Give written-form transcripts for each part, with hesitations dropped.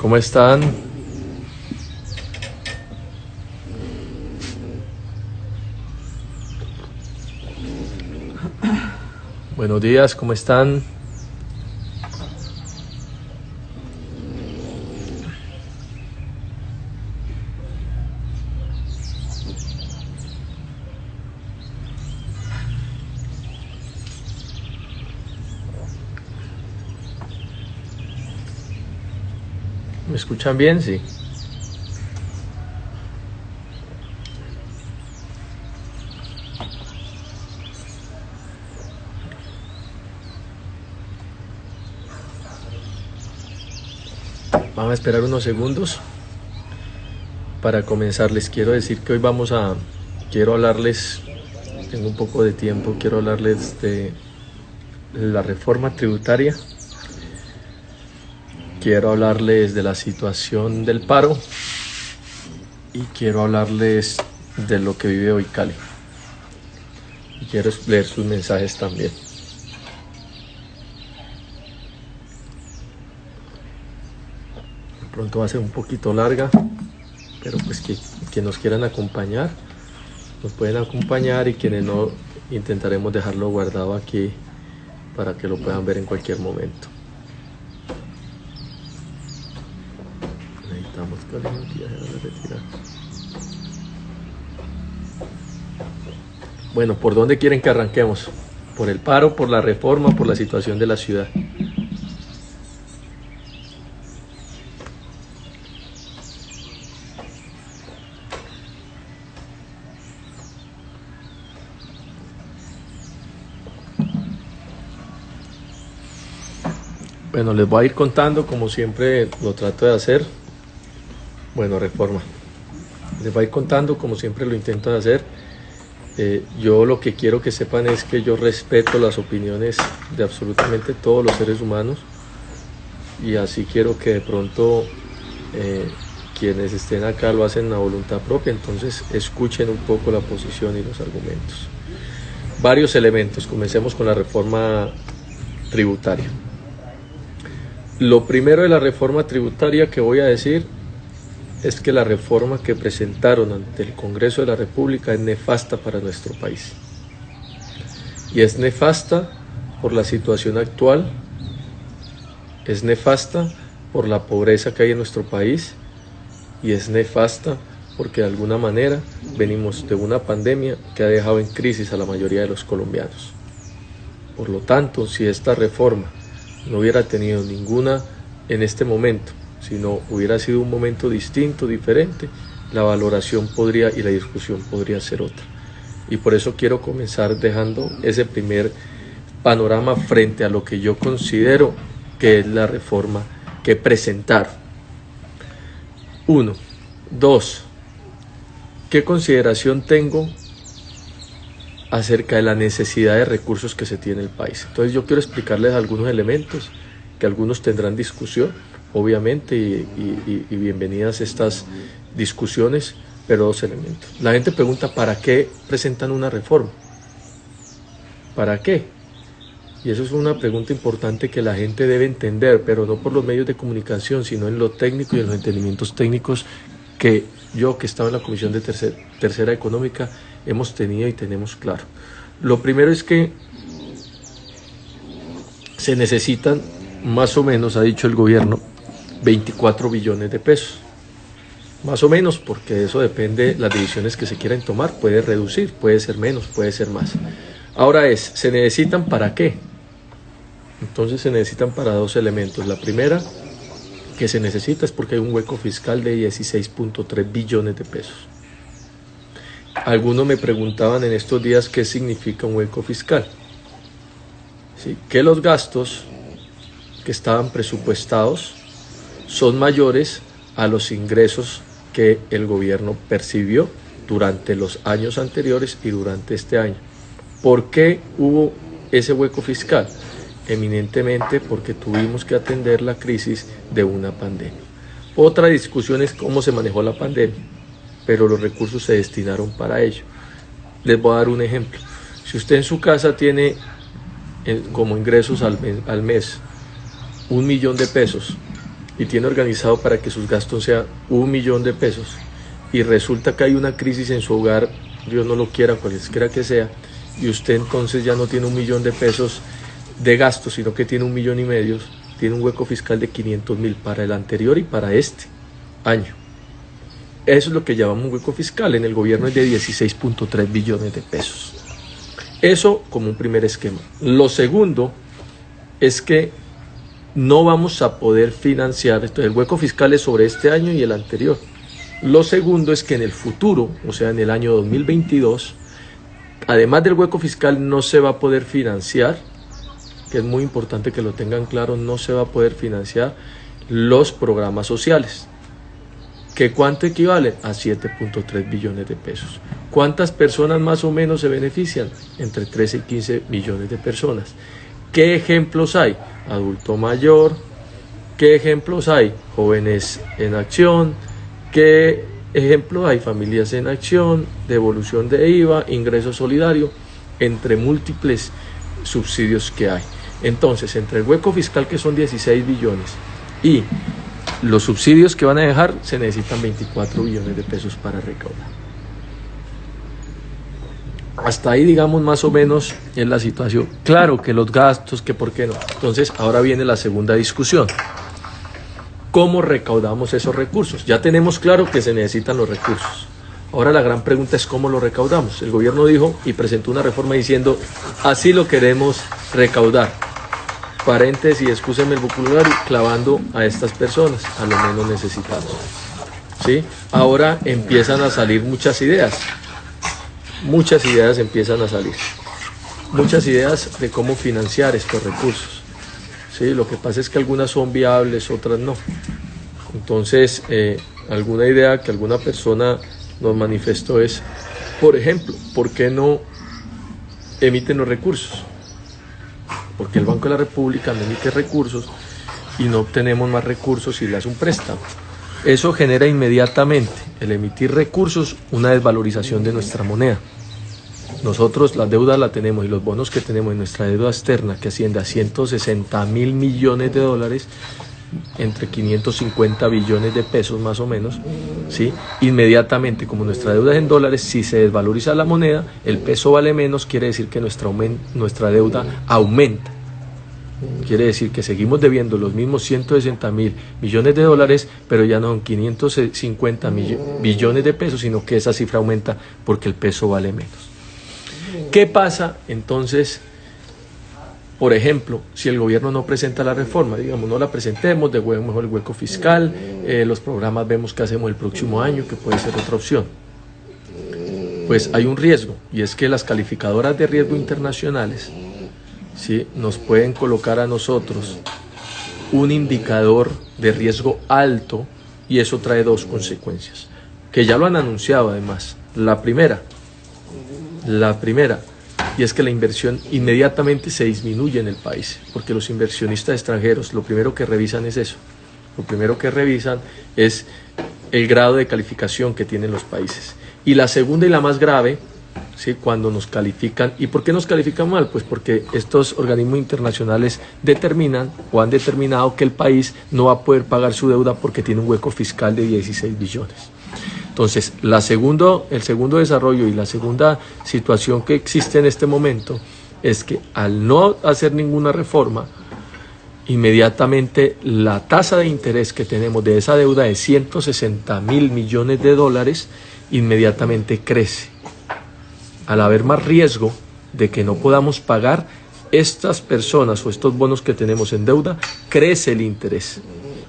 ¿Cómo están? Buenos días, ¿cómo están? ¿Me escuchan bien? Sí. Vamos a esperar unos segundos para comenzar. Les quiero decir que hoy quiero hablarles, tengo un poco de tiempo, quiero hablarles de la reforma tributaria. Quiero hablarles de la situación del paro y quiero hablarles de lo que vive hoy Cali. Y quiero leer sus mensajes también. Pronto va a ser un poquito larga, pero pues que nos quieran acompañar, nos pueden acompañar, y quienes no, intentaremos dejarlo guardado aquí para que lo puedan ver en cualquier momento. Necesitamos que alguien aquí retirar. Bueno, ¿por dónde quieren que arranquemos? ¿Por el paro, por la reforma, por la situación de la ciudad? Bueno, les voy a ir contando como siempre lo trato de hacer. Bueno, reforma. Les voy a ir contando como siempre lo intento de hacer. Yo lo que quiero que sepan es que yo respeto las opiniones de absolutamente todos los seres humanos, y así quiero que de pronto quienes estén acá lo hacen a voluntad propia, entonces escuchen un poco la posición y los argumentos. Varios elementos. Comencemos con la reforma tributaria. Lo primero de la reforma tributaria que voy a decir es que la reforma que presentaron ante el Congreso de la República es nefasta para nuestro país. Y es nefasta por la situación actual, es nefasta por la pobreza que hay en nuestro país, y es nefasta porque de alguna manera venimos de una pandemia que ha dejado en crisis a la mayoría de los colombianos. Por lo tanto, si esta reforma no hubiera tenido ninguna en este momento, sino hubiera sido un momento distinto, diferente, la valoración y la discusión podría ser otra. Y por eso quiero comenzar dejando ese primer panorama frente a lo que yo considero que es la reforma que presentaron. 1. 2. ¿Qué consideración tengo acerca de la necesidad de recursos que se tiene en el país? Entonces yo quiero explicarles algunos elementos que algunos tendrán discusión, obviamente, y bienvenidas estas discusiones, pero dos elementos. La gente pregunta, ¿para qué presentan una reforma? ¿Para qué? Y eso es una pregunta importante que la gente debe entender, pero no por los medios de comunicación, sino en lo técnico y en los entendimientos técnicos que yo, que estaba en la Comisión de Tercera Económica, hemos tenido y tenemos claro. Lo primero es que se necesitan, más o menos, ha dicho el gobierno, 24 billones de pesos. Más o menos, porque eso depende de las decisiones que se quieran tomar. Puede reducir, puede ser menos, puede ser más. Ahora ¿se necesitan para qué? Entonces se necesitan para dos elementos. La primera que se necesita es porque hay un hueco fiscal de 16.3 billones de pesos. Algunos me preguntaban en estos días qué significa un hueco fiscal. ¿Sí? Que los gastos que estaban presupuestados son mayores a los ingresos que el gobierno percibió durante los años anteriores y durante este año. ¿Por qué hubo ese hueco fiscal? Eminentemente porque tuvimos que atender la crisis de una pandemia. Otra discusión es cómo se manejó la pandemia, pero los recursos se destinaron para ello. Les voy a dar un ejemplo. Si usted en su casa tiene como ingresos al mes 1 millón de pesos y tiene organizado para que sus gastos sean 1 millón de pesos, y resulta que hay una crisis en su hogar, Dios no lo quiera, cualquiera que sea, y usted entonces ya no tiene 1 millón de pesos de gastos, sino que tiene 1,5 millones, tiene un hueco fiscal de 500.000 para el anterior y para este año. Eso es lo que llamamos un hueco fiscal. En el gobierno es de 16.3 billones de pesos. Eso como un primer esquema. Lo segundo es que no vamos a poder financiar, entonces el hueco fiscal es sobre este año y el anterior. Lo segundo es que en el futuro, o sea en el año 2022, además del hueco fiscal no se va a poder financiar, que es muy importante que lo tengan claro, no se va a poder financiar los programas sociales. ¿Que cuánto equivale? A 7.3 billones de pesos. ¿Cuántas personas más o menos se benefician? Entre 13 y 15 millones de personas. ¿Qué ejemplos hay? Adulto mayor. ¿Qué ejemplos hay? Jóvenes en acción. ¿Qué ejemplos hay? Familias en acción, devolución de IVA, ingreso solidario, entre múltiples subsidios que hay. Entonces, entre el hueco fiscal, que son 16 billones, y los subsidios que van a dejar, se necesitan 24 billones de pesos para recaudar. Hasta ahí, digamos, más o menos es la situación. Claro que los gastos, que por qué no. Entonces, ahora viene la segunda discusión. ¿Cómo recaudamos esos recursos? Ya tenemos claro que se necesitan los recursos. Ahora la gran pregunta es cómo lo recaudamos. El gobierno dijo y presentó una reforma diciendo, así lo queremos recaudar. Paréntesis, excúsenme el vocabulario, clavando a estas personas, a lo menos necesitados. ¿Sí? Ahora empiezan a salir muchas ideas. Muchas ideas empiezan a salir. Muchas ideas de cómo financiar estos recursos. ¿Sí? Lo que pasa es que algunas son viables, otras no. Entonces, alguna idea que alguna persona nos manifestó es, por ejemplo, ¿por qué no emiten los recursos? Porque el Banco de la República no emite recursos y no obtenemos más recursos si le hace un préstamo. Eso genera inmediatamente, el emitir recursos, una desvalorización de nuestra moneda. Nosotros la deuda la tenemos y los bonos que tenemos en nuestra deuda externa, que asciende a 160.000 millones de dólares, entre 550 billones de pesos más o menos, ¿sí? Inmediatamente, como nuestra deuda es en dólares, si se desvaloriza la moneda, el peso vale menos, quiere decir que nuestra deuda aumenta. Quiere decir que seguimos debiendo los mismos 160.000 millones de dólares, pero ya no son 550 billones de pesos, sino que esa cifra aumenta porque el peso vale menos. ¿Qué pasa entonces? Por ejemplo, si el gobierno no presenta la reforma, digamos, no la presentemos, devuelvemos mejor el hueco fiscal, los programas vemos qué hacemos el próximo año, que puede ser otra opción. Pues hay un riesgo, y es que las calificadoras de riesgo internacionales, ¿sí?, nos pueden colocar a nosotros un indicador de riesgo alto, y eso trae dos consecuencias, que ya lo han anunciado además. La primera, y es que la inversión inmediatamente se disminuye en el país, porque los inversionistas extranjeros lo primero que revisan es eso. Lo primero que revisan es el grado de calificación que tienen los países. Y la segunda y la más grave, ¿sí?, cuando nos califican. ¿Y por qué nos califican mal? Pues porque estos organismos internacionales determinan o han determinado que el país no va a poder pagar su deuda porque tiene un hueco fiscal de 16 billones. Entonces, el segundo desarrollo y la segunda situación que existe en este momento es que al no hacer ninguna reforma, inmediatamente la tasa de interés que tenemos de esa deuda de 160.000 millones de dólares, inmediatamente crece. Al haber más riesgo de que no podamos pagar, estas personas o estos bonos que tenemos en deuda, crece el interés.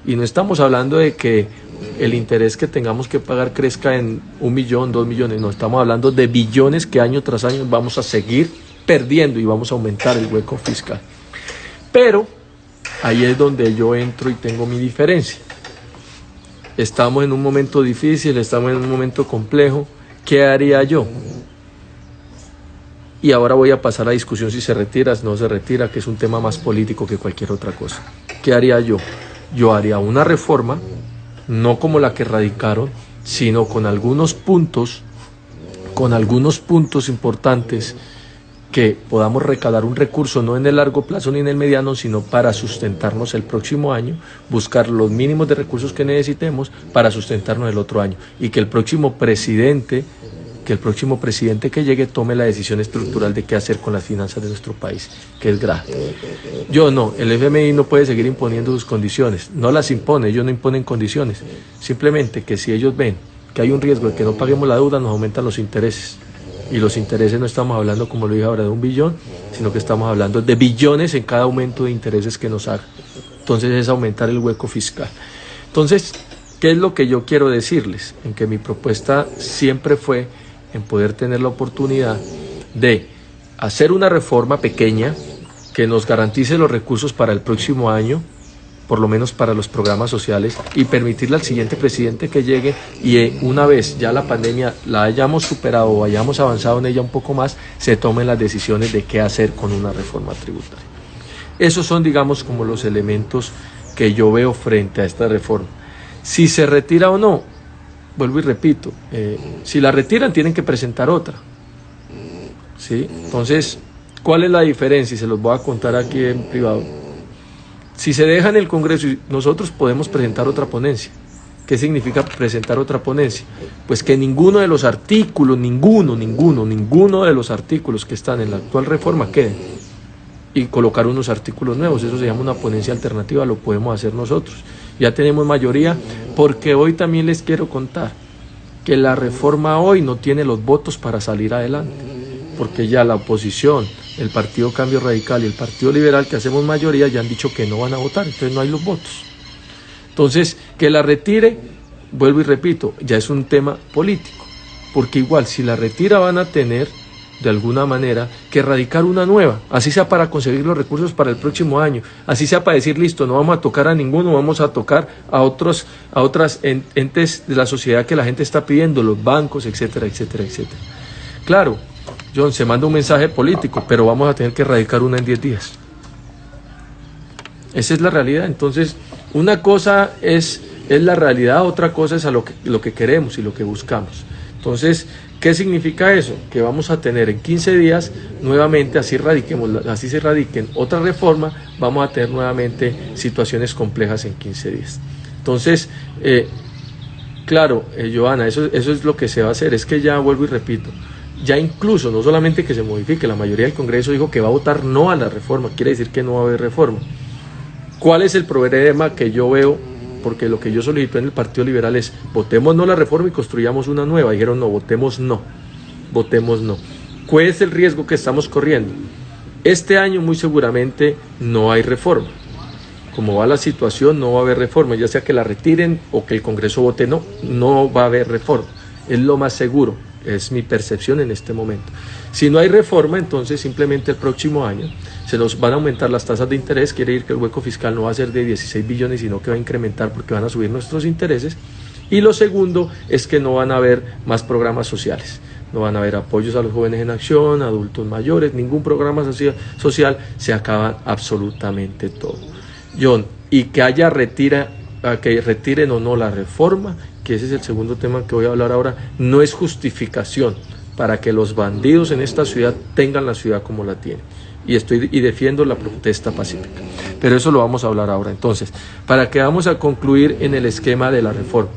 Y no estamos hablando de que el interés que tengamos que pagar crezca en 1 millón, 2 millones, no, estamos hablando de billones que año tras año vamos a seguir perdiendo y vamos a aumentar el hueco fiscal. Pero ahí es donde yo entro y tengo mi diferencia. Estamos en un momento difícil, estamos en un momento complejo. ¿Qué haría yo? Y ahora voy a pasar a la discusión si se retira, si no se retira, que es un tema más político que cualquier otra cosa. ¿Qué haría yo? Yo haría una reforma, no como la que radicaron, sino con algunos puntos importantes que podamos recaudar un recurso no en el largo plazo ni en el mediano, sino para sustentarnos el próximo año, buscar los mínimos de recursos que necesitemos para sustentarnos el otro año, y que el próximo presidente que llegue tome la decisión estructural de qué hacer con las finanzas de nuestro país, que es grave. El FMI no puede seguir imponiendo sus condiciones, no las impone, ellos no imponen condiciones, simplemente que si ellos ven que hay un riesgo de que no paguemos la deuda, nos aumentan los intereses. Y los intereses no estamos hablando, como lo dije ahora, de 1 billón, sino que estamos hablando de billones en cada aumento de intereses que nos haga. Entonces es aumentar el hueco fiscal. Entonces, ¿qué es lo que yo quiero decirles? En que mi propuesta siempre fue en poder tener la oportunidad de hacer una reforma pequeña que nos garantice los recursos para el próximo año, por lo menos para los programas sociales, y permitirle al siguiente presidente que llegue y una vez ya la pandemia la hayamos superado o hayamos avanzado en ella un poco más, se tomen las decisiones de qué hacer con una reforma tributaria. Esos son, digamos, como los elementos que yo veo frente a esta reforma. Si se retira o no, vuelvo y repito, si la retiran tienen que presentar otra, ¿sí? Entonces, ¿cuál es la diferencia? Y se los voy a contar aquí en privado. Si se deja en el Congreso, nosotros podemos presentar otra ponencia. ¿Qué significa presentar otra ponencia? Pues que ninguno de los artículos, ninguno de los artículos que están en la actual reforma quede, y colocar unos artículos nuevos. Eso se llama una ponencia alternativa, lo podemos hacer nosotros. Ya tenemos mayoría, porque hoy también les quiero contar que la reforma hoy no tiene los votos para salir adelante, porque ya la oposición, el Partido Cambio Radical y el Partido Liberal, que hacemos mayoría, ya han dicho que no van a votar, entonces no hay los votos. Entonces, que la retire, vuelvo y repito, ya es un tema político, porque igual si la retira van a tener, de alguna manera, que radicar una nueva, así sea para conseguir los recursos para el próximo año, así sea para decir, listo, no vamos a tocar a ninguno, vamos a tocar a otras entes de la sociedad que la gente está pidiendo, los bancos, etcétera, etcétera, etcétera. Claro, John, se manda un mensaje político, pero vamos a tener que erradicar una en 10 días. Esa es la realidad. Entonces, una cosa es la realidad, otra cosa es lo que queremos y lo que buscamos. Entonces, ¿qué significa eso? Que vamos a tener en 15 días nuevamente, así se radiquen otra reforma, vamos a tener nuevamente situaciones complejas en 15 días. Entonces, claro, Johanna, eso es lo que se va a hacer. Es que ya vuelvo y repito, ya incluso, no solamente que se modifique, la mayoría del Congreso dijo que va a votar no a la reforma, quiere decir que no va a haber reforma. ¿Cuál es el problema que yo veo? Porque lo que yo solicité en el Partido Liberal es, votemos no la reforma y construyamos una nueva. Dijeron no, votemos no. ¿Cuál es el riesgo que estamos corriendo? Este año muy seguramente no hay reforma. Como va la situación, no va a haber reforma, ya sea que la retiren o que el Congreso vote no va a haber reforma. Es lo más seguro. Es mi percepción en este momento. Si no hay reforma, entonces simplemente el próximo año se nos van a aumentar las tasas de interés, quiere decir que el hueco fiscal no va a ser de 16 billones, sino que va a incrementar porque van a subir nuestros intereses. Y lo segundo es que no van a haber más programas sociales, no van a haber apoyos a los jóvenes en acción, adultos mayores, ningún programa social, se acaba absolutamente todo. John, y que retiren o no la reforma, que ese es el segundo tema que voy a hablar ahora, no es justificación para que los bandidos en esta ciudad tengan la ciudad como la tienen. Y defiendo la protesta pacífica. Pero eso lo vamos a hablar ahora. Entonces, para que vamos a concluir en el esquema de la reforma,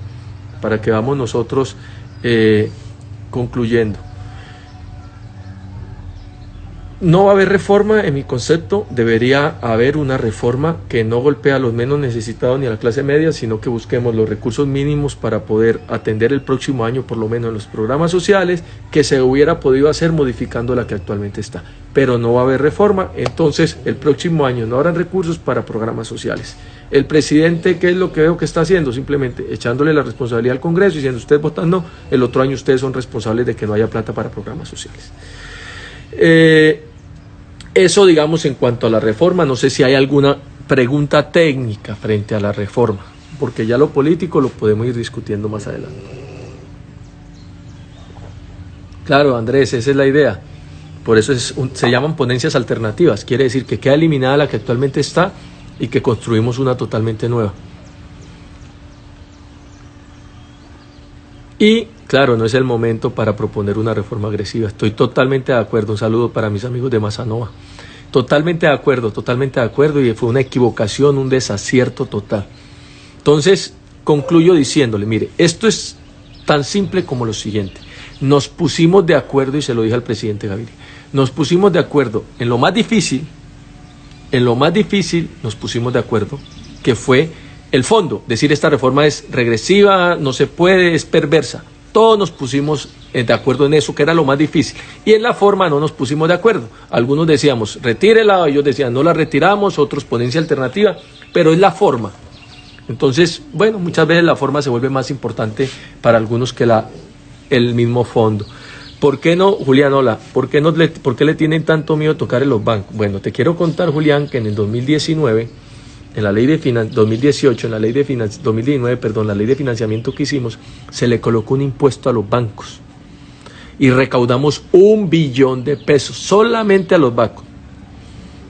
para que vamos nosotros concluyendo. No va a haber reforma, en mi concepto, debería haber una reforma que no golpee a los menos necesitados ni a la clase media, sino que busquemos los recursos mínimos para poder atender el próximo año, por lo menos en los programas sociales, que se hubiera podido hacer modificando la que actualmente está. Pero no va a haber reforma, entonces el próximo año no habrán recursos para programas sociales. El presidente, ¿qué es lo que veo que está haciendo? Simplemente echándole la responsabilidad al Congreso y diciendo, ustedes votan no, el otro año ustedes son responsables de que no haya plata para programas sociales. Eso, digamos, en cuanto a la reforma. No sé si hay alguna pregunta técnica frente a la reforma, porque ya lo político lo podemos ir discutiendo más adelante. Claro, Andrés, esa es la idea. Por eso se llaman ponencias alternativas. Quiere decir que queda eliminada la que actualmente está y que construimos una totalmente nueva. Y claro, no es el momento para proponer una reforma agresiva. Estoy totalmente de acuerdo. Un saludo para mis amigos de Mazanova. Totalmente de acuerdo, y fue una equivocación, un desacierto total. Entonces, concluyo diciéndole, mire, esto es tan simple como lo siguiente. Nos pusimos de acuerdo, y se lo dije al presidente Gaviria, nos pusimos de acuerdo en lo más difícil nos pusimos de acuerdo, que fue el fondo. Decir, esta reforma es regresiva, no se puede, es perversa. Todos nos pusimos de acuerdo en eso, que era lo más difícil. Y en la forma no nos pusimos de acuerdo. Algunos decíamos, retírela, ellos decían, no la retiramos, otros ponencia alternativa, pero es la forma. Entonces, bueno, muchas veces la forma se vuelve más importante para algunos que el mismo fondo. ¿Por qué no, Julián, hola? ¿Por qué le tienen tanto miedo a tocar en los bancos? Bueno, te quiero contar, Julián, que en el 2019... en la ley de 2018, en la ley de 2019, perdón, la ley de financiamiento que hicimos, se le colocó un impuesto a los bancos y recaudamos 1 billón de pesos solamente a los bancos.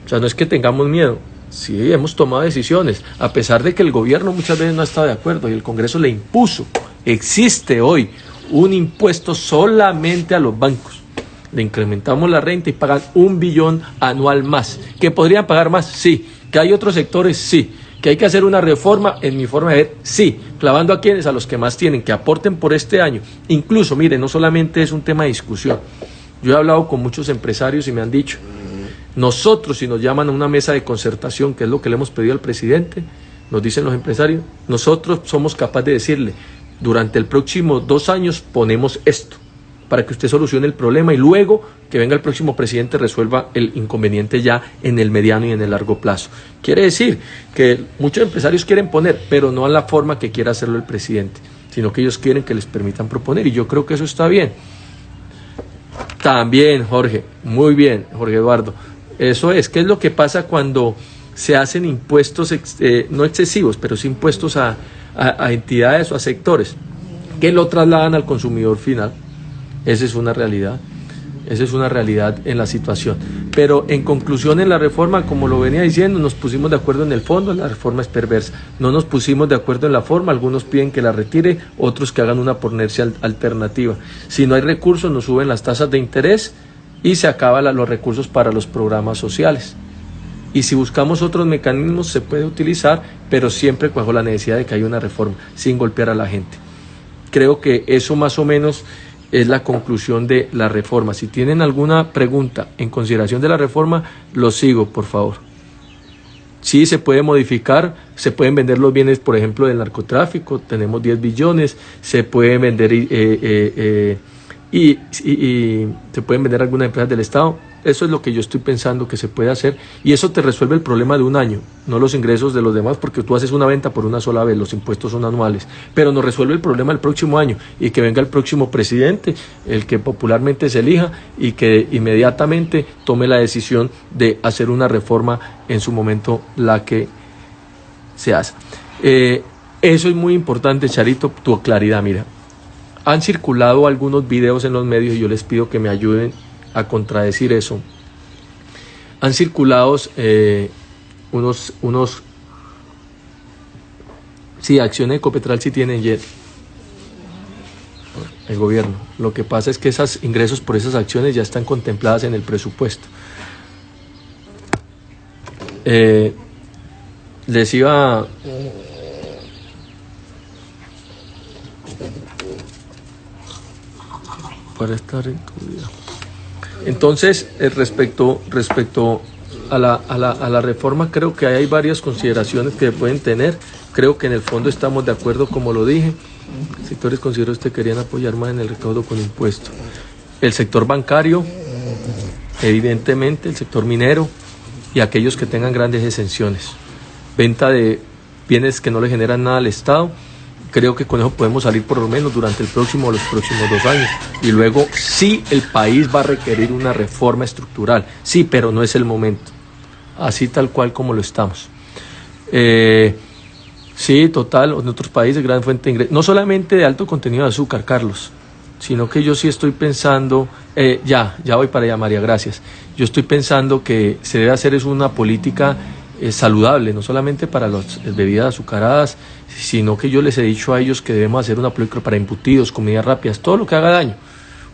O sea, no es que tengamos miedo, sí hemos tomado decisiones, a pesar de que el gobierno muchas veces no ha estado de acuerdo y el Congreso le impuso. Existe hoy un impuesto solamente a los bancos. Le incrementamos la renta y pagan 1 billón anual más. ¿Que podrían pagar más? Sí. ¿Que hay otros sectores? Sí. ¿Que hay que hacer una reforma? En mi forma de ver, sí. Clavando a quienes, a los que más tienen, que aporten por este año. Incluso, mire, no solamente es un tema de discusión. Yo he hablado con muchos empresarios y me han dicho, nosotros, si nos llaman a una mesa de concertación, que es lo que le hemos pedido al presidente, nos dicen los empresarios, nosotros somos capaces de decirle, durante el próximo 2 años ponemos esto, para que usted solucione el problema y luego que venga el próximo presidente resuelva el inconveniente ya en el mediano y en el largo plazo. Quiere decir que muchos empresarios quieren poner, pero no a la forma que quiera hacerlo el presidente, sino que ellos quieren que les permitan proponer, y yo creo que eso está bien. También, Jorge, muy bien, Jorge Eduardo, eso es, ¿qué es lo que pasa cuando se hacen impuestos, no excesivos, pero sí impuestos a entidades o a sectores, que lo trasladan al consumidor final? Esa es una realidad en la situación. Pero en conclusión, en la reforma, como lo venía diciendo, nos pusimos de acuerdo en el fondo, la reforma es perversa. No nos pusimos de acuerdo en la forma, algunos piden que la retire, otros que hagan una ponencia alternativa. Si no hay recursos, nos suben las tasas de interés y se acaban los recursos para los programas sociales. Y si buscamos otros mecanismos, se puede utilizar, pero siempre bajo la necesidad de que haya una reforma, sin golpear a la gente. Creo que eso más o menos es la conclusión de la reforma. Si tienen alguna pregunta en consideración de la reforma, lo sigo, por favor. Sí, se puede modificar, se pueden vender los bienes, por ejemplo, del narcotráfico, tenemos 10 billones, se pueden vender y se pueden vender algunas empresas del Estado. Eso es lo que yo estoy pensando que se puede hacer, y eso te resuelve el problema de un año, no los ingresos de los demás, porque tú haces una venta por una sola vez, los impuestos son anuales, pero nos resuelve el problema del próximo año, y que venga el próximo presidente, el que popularmente se elija, y que inmediatamente tome la decisión de hacer una reforma en su momento, la que se hace. Eso es muy importante, Charito, tu claridad. Mira, han circulado algunos videos en los medios y yo les pido que me ayuden a contradecir eso. Han circulado sí, acciones de Ecopetral sí tienen el gobierno. Lo que pasa es que esos ingresos por esas acciones ya están contempladas en el presupuesto. Les iba para estar en tu vida. Entonces, respecto a la reforma, creo que hay varias consideraciones que pueden tener. Creo que en el fondo estamos de acuerdo, como lo dije. Sectores considerados que querían apoyar más en el recaudo con impuestos. El sector bancario, evidentemente, el sector minero y aquellos que tengan grandes exenciones. Venta de bienes que no le generan nada al Estado. Creo que con eso podemos salir por lo menos durante los próximos 2 años. Y luego sí, el país va a requerir una reforma estructural. Sí, pero no es el momento. Así tal cual como lo estamos. Sí, total, en otros países, gran fuente de ingresos. No solamente de alto contenido de azúcar, Carlos, sino que yo sí estoy pensando, ya voy para allá, María, gracias. Yo estoy pensando que se debe hacer es una política saludable, no solamente para las bebidas azucaradas, sino que yo les he dicho a ellos que debemos hacer una política para embutidos, comidas rápidas, todo lo que haga daño,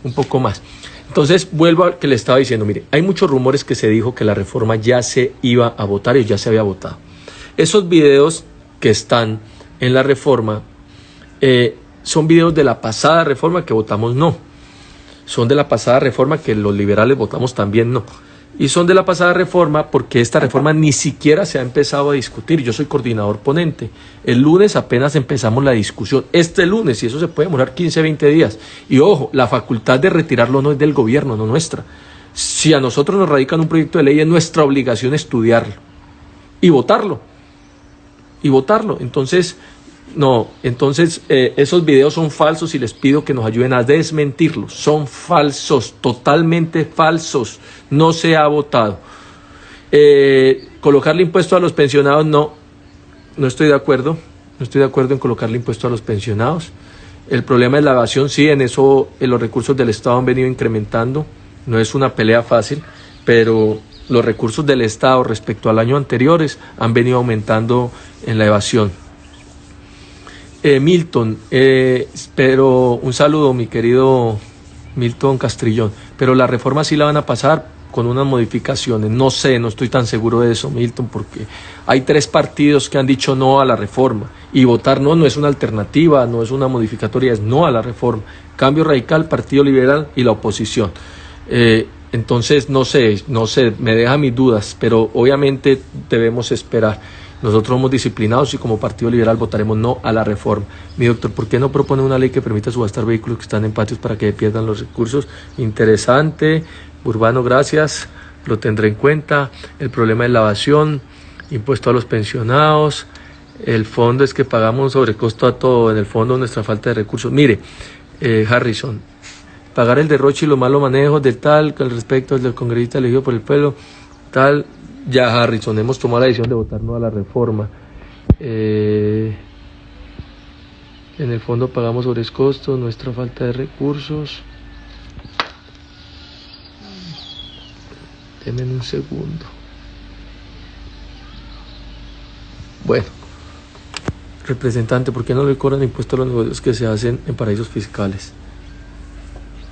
un poco más. Entonces vuelvo a que le estaba diciendo, mire, hay muchos rumores que se dijo que la reforma ya se iba a votar y ya se había votado. Esos videos que están en la reforma son videos de la pasada reforma que votamos no, son de la pasada reforma que los liberales votamos también no. Y son de la pasada reforma porque esta reforma ni siquiera se ha empezado a discutir. Yo soy coordinador ponente. El lunes apenas empezamos la discusión. Este lunes, y eso se puede demorar 15, 20 días. Y ojo, la facultad de retirarlo no es del gobierno, no nuestra. Si a nosotros nos radican un proyecto de ley, es nuestra obligación estudiarlo y votarlo. Entonces, esos videos son falsos y les pido que nos ayuden a desmentirlos. Son falsos, totalmente falsos. No se ha votado. Colocarle impuesto a los pensionados, no estoy de acuerdo. No estoy de acuerdo en colocarle impuesto a los pensionados. El problema es la evasión, sí, en eso los recursos del Estado han venido incrementando. No es una pelea fácil, pero los recursos del Estado respecto al año anteriores han venido aumentando en la evasión. Milton, pero un saludo, mi querido Milton Castrillón, pero la reforma sí la van a pasar con unas modificaciones. No sé, no estoy tan seguro de eso, Milton, porque hay 3 partidos que han dicho no a la reforma y votar no es una alternativa, no es una modificatoria, es no a la reforma. Cambio Radical, Partido Liberal y la oposición. Entonces no sé, me deja mis dudas, pero obviamente debemos esperar. Nosotros somos disciplinados y como Partido Liberal votaremos no a la reforma. Mi doctor, ¿por qué no propone una ley que permita subastar vehículos que están en patios para que pierdan los recursos? Interesante. Urbano, gracias, lo tendré en cuenta. El problema de la evasión, impuesto a los pensionados, el fondo es que pagamos sobrecosto a todo, en el fondo nuestra falta de recursos. Mire, Harrison, pagar el derroche y los malos manejos del tal, con respecto al del congresista elegido por el pueblo, tal, ya Harrison, hemos tomado la decisión de votar no a la reforma. En el fondo pagamos sobrecosto, nuestra falta de recursos. Denme un segundo. Bueno, representante, ¿por qué no le cobran impuesto a los negocios que se hacen en paraísos fiscales?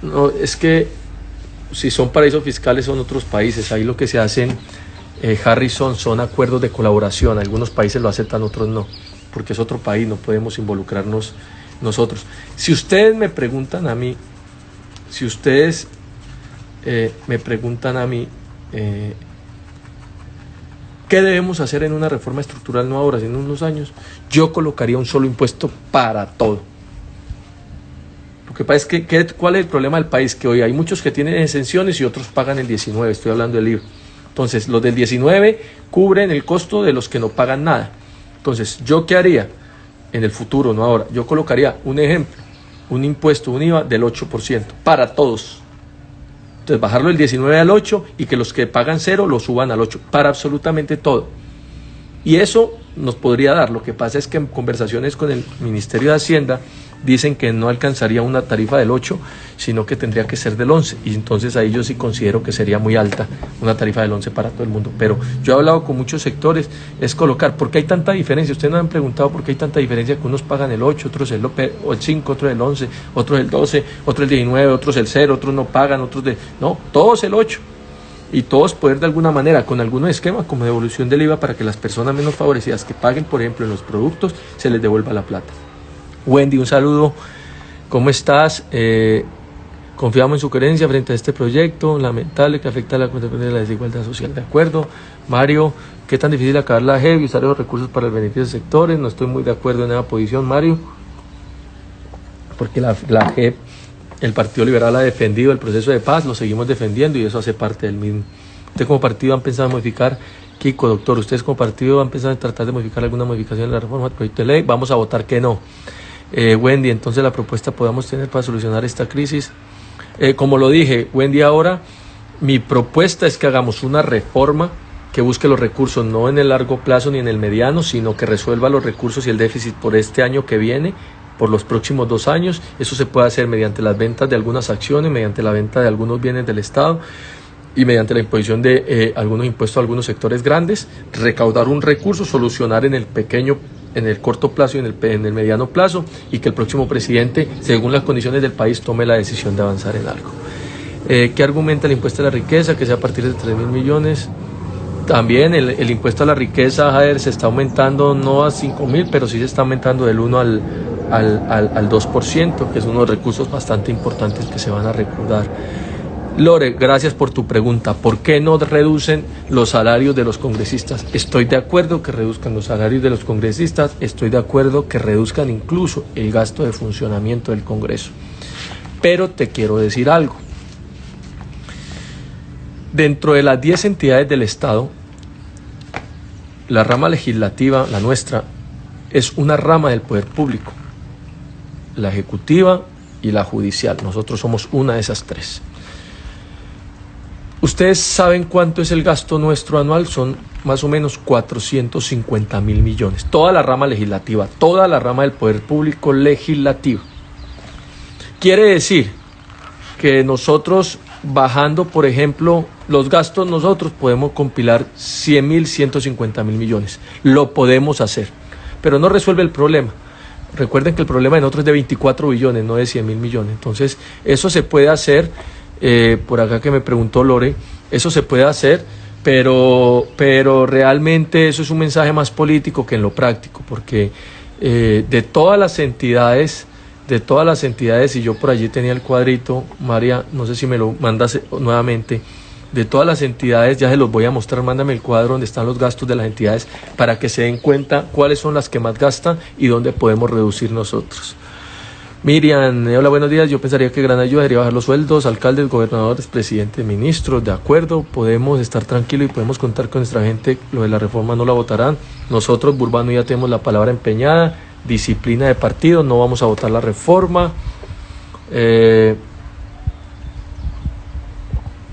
No, es que si son paraísos fiscales son otros países. Ahí lo que se hacen, Harrison, son acuerdos de colaboración. Algunos países lo aceptan, otros no, porque es otro país, no podemos involucrarnos nosotros. Si ustedes me preguntan a mí, ¿qué debemos hacer en una reforma estructural, no ahora, sino en unos años? Yo colocaría un solo impuesto para todo. Lo que pasa es que ¿cuál es el problema del país? Que hoy hay muchos que tienen exenciones y otros pagan el 19, estoy hablando del IVA. Entonces, los del 19 cubren el costo de los que no pagan nada. Entonces, ¿yo qué haría? En el futuro, no ahora. Yo colocaría un ejemplo, un impuesto, un IVA del 8% para todos. Entonces, bajarlo del 19 al 8 y que los que pagan 0 lo suban al 8, para absolutamente todo. Y eso nos podría dar. Lo que pasa es que en conversaciones con el Ministerio de Hacienda dicen que no alcanzaría una tarifa del 8, sino que tendría que ser del 11. Y entonces ahí yo sí considero que sería muy alta una tarifa del 11 para todo el mundo. Pero yo he hablado con muchos sectores, es colocar, ¿por qué hay tanta diferencia? Ustedes no han preguntado por qué hay tanta diferencia, que unos pagan el 8, otros el 5, otros el 11, otros el 12, otros el 19, otros el 0, otros no pagan, otros de... No, todos el 8. Y todos poder de alguna manera, con algunos esquemas como devolución del IVA para que las personas menos favorecidas que paguen, por ejemplo, en los productos, se les devuelva la plata. Wendy, un saludo, ¿cómo estás? Confiamos en su coherencia frente a este proyecto lamentable que afecta a la contratación de la desigualdad social. De acuerdo. Mario, ¿qué tan difícil acabar la JEP y usar los recursos para el beneficio de sectores? No estoy muy de acuerdo en esa posición, Mario, porque la JEP, el Partido Liberal ha defendido el proceso de paz, lo seguimos defendiendo y eso hace parte del mismo. ¿Ustedes como partido han pensado en modificar, Kiko, doctor, ustedes como partido han pensado en tratar de modificar alguna modificación de la reforma del proyecto de ley? Vamos a votar que no. Wendy, entonces la propuesta podamos tener para solucionar esta crisis. Como lo dije, Wendy, ahora mi propuesta es que hagamos una reforma que busque los recursos no en el largo plazo ni en el mediano, sino que resuelva los recursos y el déficit por este año que viene, por los próximos 2 años. Eso se puede hacer mediante las ventas de algunas acciones, mediante la venta de algunos bienes del Estado, y mediante la imposición de algunos impuestos a algunos sectores grandes, recaudar un recurso, solucionar en el corto plazo y en el mediano plazo, y que el próximo presidente, según las condiciones del país, tome la decisión de avanzar en algo. ¿Qué argumenta el impuesto a la riqueza? Que sea a partir de 3.000 millones. También el impuesto a la riqueza, Jader, se está aumentando no a 5.000, pero sí se está aumentando del 1 al 2%, que es uno de los recursos bastante importantes que se van a recaudar. Lore, gracias por tu pregunta. ¿Por qué no reducen los salarios de los congresistas? Estoy de acuerdo que reduzcan los salarios de los congresistas, estoy de acuerdo que reduzcan incluso el gasto de funcionamiento del Congreso. Pero te quiero decir algo. Dentro de las 10 entidades del Estado, la rama legislativa, la nuestra, es una rama del poder público, la ejecutiva y la judicial. Nosotros somos una de esas tres. Ustedes saben cuánto es el gasto nuestro anual, son más o menos 450.000 millones. Toda la rama legislativa, toda la rama del poder público legislativo. Quiere decir que nosotros, bajando, por ejemplo, los gastos, nosotros podemos compilar 100.000, 150.000 millones. Lo podemos hacer, pero no resuelve el problema. Recuerden que el problema de nosotros es de 24 billones, no de 100.000 millones. Entonces, eso se puede hacer. Por acá que me preguntó Lore, eso se puede hacer, pero realmente eso es un mensaje más político que en lo práctico, porque de todas las entidades, y yo por allí tenía el cuadrito, María, no sé si me lo mandas nuevamente, de todas las entidades, ya se los voy a mostrar, mándame el cuadro donde están los gastos de las entidades para que se den cuenta cuáles son las que más gastan y dónde podemos reducir nosotros. Miriam, hola, buenos días. Yo pensaría que gran ayuda sería bajar los sueldos, alcaldes, gobernadores, presidentes, ministros. De acuerdo, podemos estar tranquilos y podemos contar con nuestra gente. Lo de la reforma no la votarán. Nosotros, Burbano, ya tenemos la palabra empeñada. Disciplina de partido, no vamos a votar la reforma.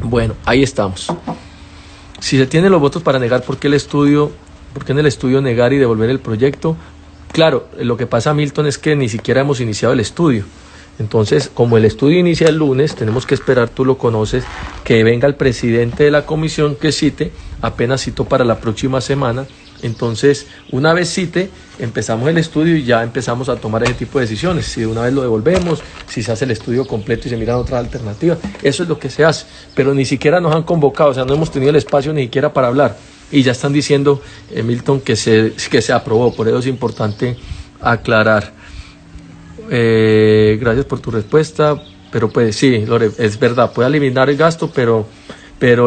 Bueno, ahí estamos. Si se tienen los votos para negar, ¿por qué en el estudio negar y devolver el proyecto? Claro, lo que pasa, Milton, es que ni siquiera hemos iniciado el estudio. Entonces, como el estudio inicia el lunes, tenemos que esperar, tú lo conoces, que venga el presidente de la comisión que cite, apenas citó para la próxima semana. Entonces, una vez cite, empezamos el estudio y ya empezamos a tomar ese tipo de decisiones. Si de una vez lo devolvemos, si se hace el estudio completo y se miran otras alternativas, eso es lo que se hace. Pero ni siquiera nos han convocado, o sea, no hemos tenido el espacio ni siquiera para hablar. Y ya están diciendo, Milton, que se aprobó. Por eso es importante aclarar. Gracias por tu respuesta. Pero pues sí, Lore, es verdad, puede eliminar el gasto, pero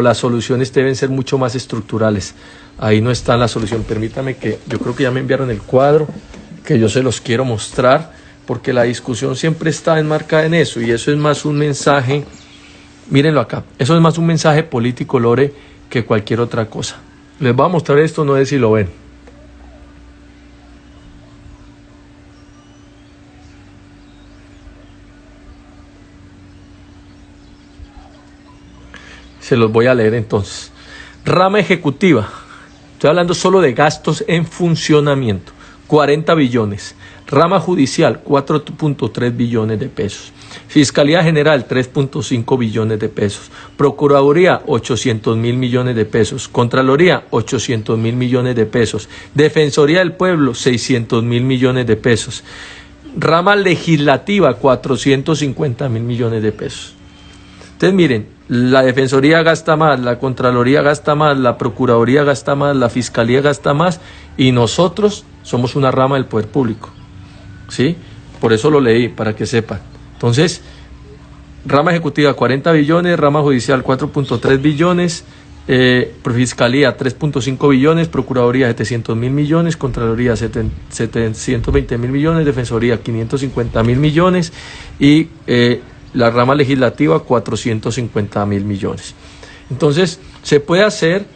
las soluciones deben ser mucho más estructurales. Ahí no está la solución. Permítame que yo creo que ya me enviaron el cuadro, que yo se los quiero mostrar, porque la discusión siempre está enmarcada en eso. Y eso es más un mensaje, mírenlo acá, eso es más un mensaje político, Lore, que cualquier otra cosa. Les voy a mostrar esto, no sé si lo ven. Se los voy a leer entonces. Rama ejecutiva. Estoy hablando solo de gastos en funcionamiento. 40 billones. Rama judicial, 4.3 billones de pesos. Fiscalía General, 3.5 billones de pesos. Procuraduría, 800.000 millones de pesos. Contraloría, 800.000 millones de pesos. Defensoría del Pueblo, 600.000 millones de pesos. Rama legislativa, 450.000 millones de pesos. Entonces, miren, la Defensoría gasta más, la Contraloría gasta más, la Procuraduría gasta más, la Fiscalía gasta más, y nosotros somos una rama del poder público. ¿Sí? Por eso lo leí, para que sepan. Entonces, rama ejecutiva 40 billones, rama judicial 4.3 billones, Fiscalía 3.5 billones, Procuraduría 700.000 millones, Contraloría 720.000 millones, Defensoría 550.000 millones y la rama legislativa 450.000 millones. Entonces, se puede hacer,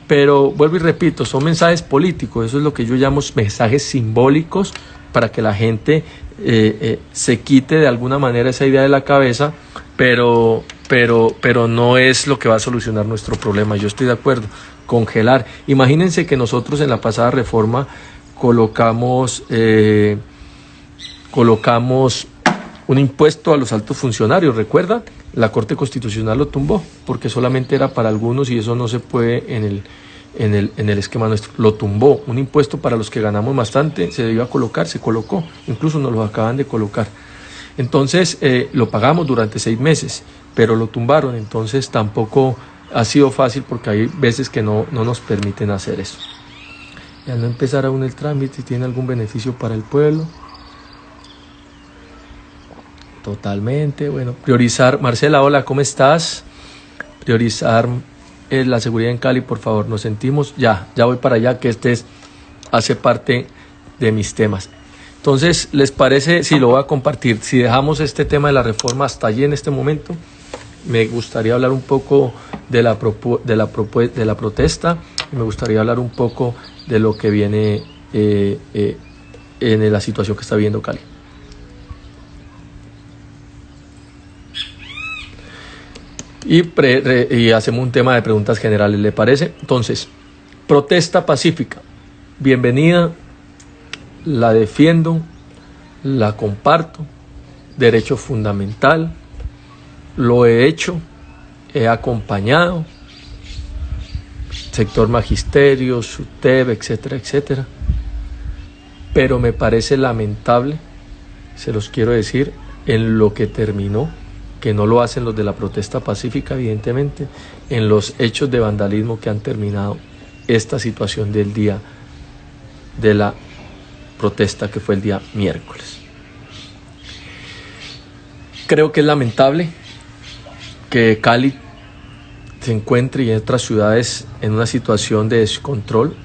pero vuelvo y repito, son mensajes políticos, eso es lo que yo llamo mensajes simbólicos, para que la gente se quite de alguna manera esa idea de la cabeza, pero no es lo que va a solucionar nuestro problema. Yo estoy de acuerdo, congelar. Imagínense que nosotros en la pasada reforma colocamos un impuesto a los altos funcionarios, ¿recuerda? La Corte Constitucional lo tumbó, porque solamente era para algunos y eso no se puede en el esquema nuestro. Lo tumbó. Un impuesto para los que ganamos bastante se debió colocar, se colocó, incluso nos lo acaban de colocar. Entonces lo pagamos durante 6 meses, pero lo tumbaron, entonces tampoco ha sido fácil porque hay veces que no nos permiten hacer eso. Y al no empezar aún el trámite, ¿tiene algún beneficio para el pueblo? Totalmente, bueno, priorizar, Marcela, hola, ¿cómo estás? Priorizar la seguridad en Cali, por favor, nos sentimos, ya voy para allá, que hace parte de mis temas. Entonces, ¿les parece si lo voy a compartir? Si dejamos este tema de la reforma hasta allí en este momento, me gustaría hablar un poco de la protesta, y me gustaría hablar un poco de lo que viene en la situación que está viviendo Cali. Y hacemos un tema de preguntas generales, ¿le parece? Entonces, protesta pacífica, bienvenida, la defiendo, la comparto, derecho fundamental, lo he hecho, he acompañado, sector magisterio, SUTEP, etcétera, etcétera, pero me parece lamentable, se los quiero decir, en lo que terminó, que no lo hacen los de la protesta pacífica, evidentemente, en los hechos de vandalismo que han terminado esta situación del día de la protesta, que fue el día miércoles. Creo que es lamentable que Cali se encuentre y en otras ciudades en una situación de descontrol.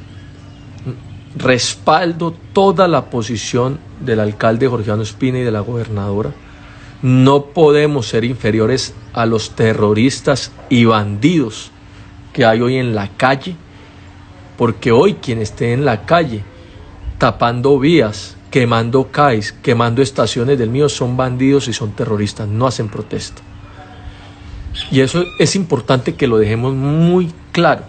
Respaldo toda la posición del alcalde Jorgiano Espina y de la gobernadora. No podemos ser inferiores a los terroristas y bandidos que hay hoy en la calle, porque hoy quien esté en la calle tapando vías, quemando CAIs, quemando estaciones del mío, son bandidos y son terroristas, no hacen protesta. Y eso es importante que lo dejemos muy claro,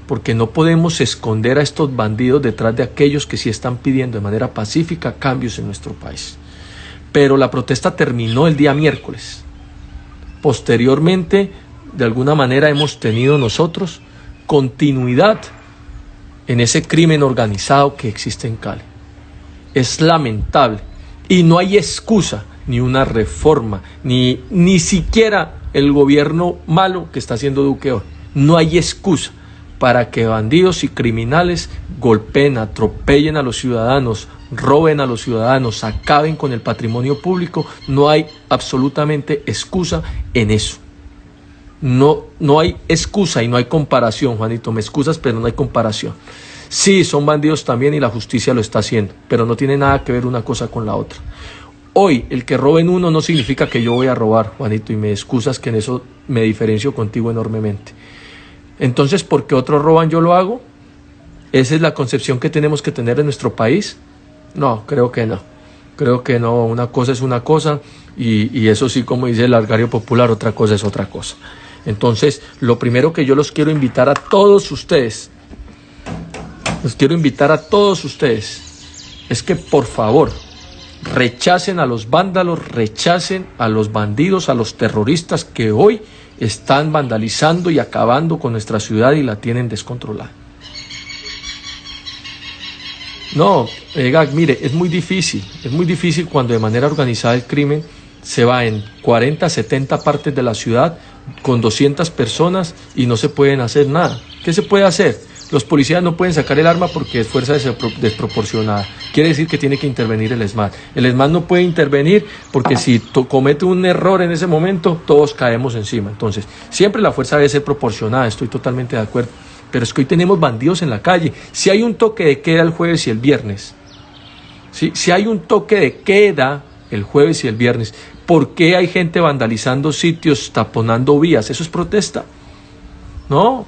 porque no podemos esconder a estos bandidos detrás de aquellos que sí están pidiendo de manera pacífica cambios en nuestro país. Pero la protesta terminó el día miércoles. Posteriormente, de alguna manera hemos tenido nosotros continuidad en ese crimen organizado que existe en Cali. Es lamentable y no hay excusa, ni una reforma, ni siquiera el gobierno malo que está haciendo Duque hoy. No hay excusa para que bandidos y criminales golpeen, atropellen a los ciudadanos, roben a los ciudadanos, acaben con el patrimonio público. No hay absolutamente excusa en eso. No hay excusa y no hay comparación, Juanito, me excusas, pero no hay comparación. Sí, son bandidos también y la justicia lo está haciendo, pero no tiene nada que ver una cosa con la otra. Hoy, el que roben uno no significa que yo voy a robar, Juanito, y me excusas que en eso me diferencio contigo enormemente. Entonces, ¿por qué otros roban yo lo hago? ¿Esa es la concepción que tenemos que tener en nuestro país? No, creo que no. Creo que no, una cosa es una cosa y eso sí, como dice el argario popular, otra cosa es otra cosa. Entonces, lo primero que yo los quiero invitar a todos ustedes, es que por favor rechacen a los vándalos, rechacen a los bandidos, a los terroristas que hoy están vandalizando y acabando con nuestra ciudad y la tienen descontrolada. No, mire, es muy difícil cuando de manera organizada el crimen se va en 40, 70 partes de la ciudad con 200 personas y no se pueden hacer nada. ¿Qué se puede hacer? Los policías no pueden sacar el arma porque es fuerza desproporcionada. Quiere decir que tiene que intervenir el ESMAD. El ESMAD no puede intervenir porque si comete un error en ese momento, todos caemos encima. Entonces, siempre la fuerza debe ser proporcionada, estoy totalmente de acuerdo. Pero es que hoy tenemos bandidos en la calle. Si hay un toque de queda el jueves y el viernes, si hay un toque de queda el jueves y el viernes, ¿por qué hay gente vandalizando sitios, taponando vías? ¿Eso es protesta? No.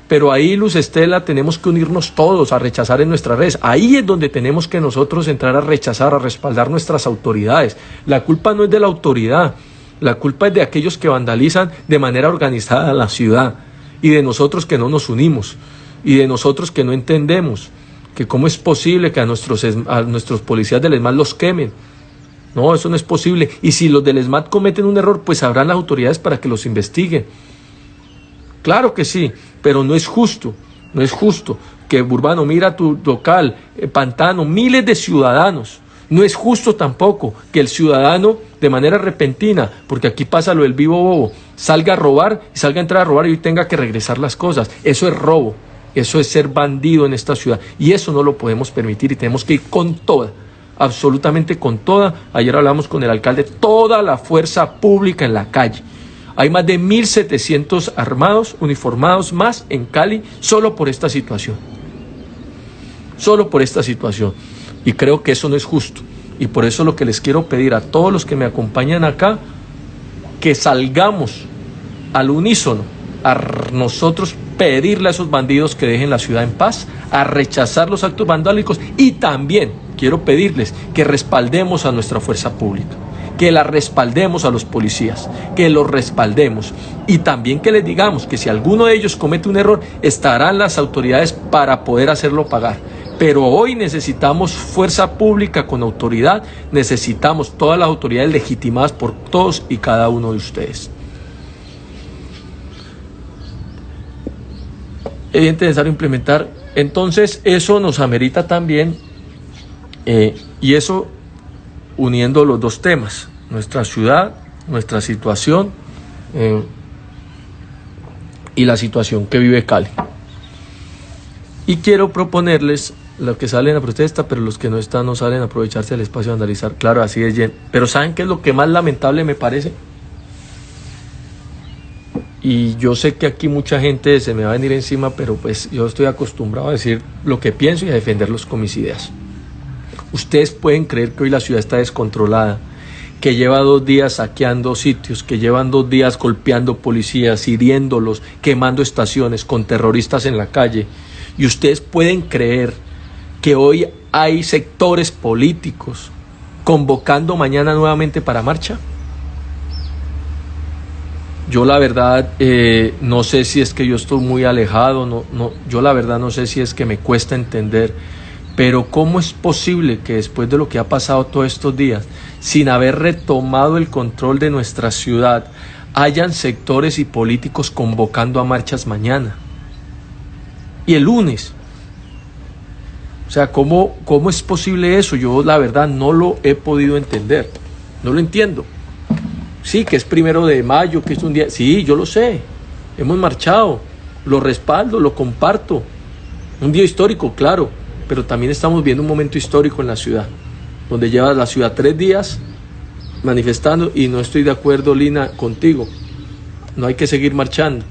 Pero ahí, Luz Estela, tenemos que unirnos todos a rechazar en nuestras redes. Ahí es donde tenemos que nosotros entrar a rechazar, a respaldar nuestras autoridades. La culpa no es de la autoridad, la culpa es de aquellos que vandalizan de manera organizada la ciudad. Y de nosotros que no nos unimos, y de nosotros que no entendemos que cómo es posible que a nuestros policías del ESMAD los quemen, No, eso no es posible. Y si los del ESMAD cometen un error, pues habrán las autoridades para que los investiguen. Claro que sí, pero no es justo, no es justo que Urbano, mira tu local, Pantano, miles de ciudadanos. No es justo tampoco que el ciudadano de manera repentina, porque aquí pasa lo del vivo bobo, salga a robar y salga a entrar a robar y hoy tenga que regresar las cosas. Eso es robo, eso es ser bandido en esta ciudad y eso no lo podemos permitir y tenemos que ir con toda, absolutamente con toda. Ayer hablamos con el alcalde, toda la fuerza pública en la calle. Hay más de 1.700 armados, uniformados más en Cali solo por esta situación. Solo por esta situación. Y creo que eso no es justo. Y por eso lo que les quiero pedir a todos los que me acompañan acá, que salgamos al unísono a nosotros pedirle a esos bandidos que dejen la ciudad en paz, a rechazar los actos vandálicos y también quiero pedirles que respaldemos a nuestra fuerza pública, que la respaldemos a los policías, que los respaldemos y también que les digamos que si alguno de ellos comete un error, estarán las autoridades para poder hacerlo pagar. Pero hoy necesitamos fuerza pública con autoridad, necesitamos todas las autoridades legitimadas por todos y cada uno de ustedes. Es necesario implementar, entonces eso nos amerita también, y eso uniendo los dos temas, nuestra ciudad, nuestra situación y la situación que vive Cali. Y quiero proponerles, los que salen a protesta, pero los que no están no salen a aprovecharse del espacio de vandalizar. Claro, así es, Jen. Pero ¿saben qué es lo que más lamentable me parece? Y yo sé que aquí mucha gente se me va a venir encima, pero pues yo estoy acostumbrado a decir lo que pienso y a defenderlos con mis ideas. Ustedes pueden creer que hoy la ciudad está descontrolada, que lleva 2 días saqueando sitios, que llevan 2 días golpeando policías, hiriéndolos, quemando estaciones, con terroristas en la calle. Y ustedes pueden creer que hoy hay sectores políticos convocando mañana nuevamente para marcha. Yo la verdad no sé si es que yo estoy muy alejado, yo la verdad no sé si es que me cuesta entender, pero ¿cómo es posible que después de lo que ha pasado todos estos días, sin haber retomado el control de nuestra ciudad, hayan sectores y políticos convocando a marchas mañana y el lunes? O sea, ¿cómo es posible eso? Yo la verdad no lo he podido entender, no lo entiendo. Sí, que es 1 de mayo, que es un día, sí, yo lo sé, hemos marchado, lo respaldo, lo comparto, un día histórico, claro, pero también estamos viendo un momento histórico en la ciudad, donde lleva la ciudad 3 días manifestando y no estoy de acuerdo, Lina, contigo, no hay que seguir marchando,